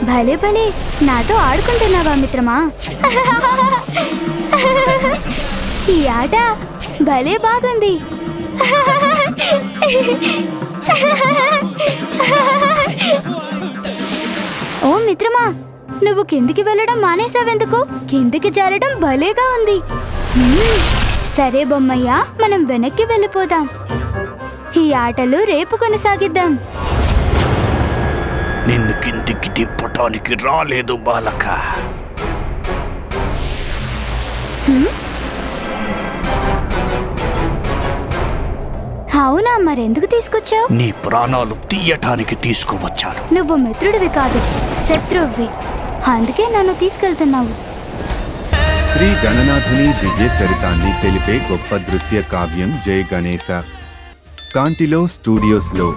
భలే భలే, నాతో ఆడుకుంటున్నావా మిత్రమా? ఈ ఆట భలే బాగుంది. ఓ మిత్రమా, నువ్వు కిందికి వెళ్ళడం మానేసావెందుకు? కిందికి జారడం భలేగా ఉంది. సరే బొమ్మయ్య, మనం వెనక్కి వెళ్ళిపోదాం. ఈ ఆటలు రేపు కొనసాగిద్దాం. నిన్ను కిందికి తిప్పటానికి రాలేదు బాలక. అవునా, మరెందుకు తీసుకొచ్చావు? నీ ప్రాణాలు తీయటానికి తీసుకువచ్చాను. నువ్వు మిత్రుడివి కాదు, శత్రువువి. అందుకే నన్ను తీసుకెళ్తున్నావు. శ్రీ గణనాథుని దివ్య చరితాన్ని తెలిపే గొప్ప దృశ్య కావ్యం జై గణేశ. కాంటిలో స్టూడియోస్లో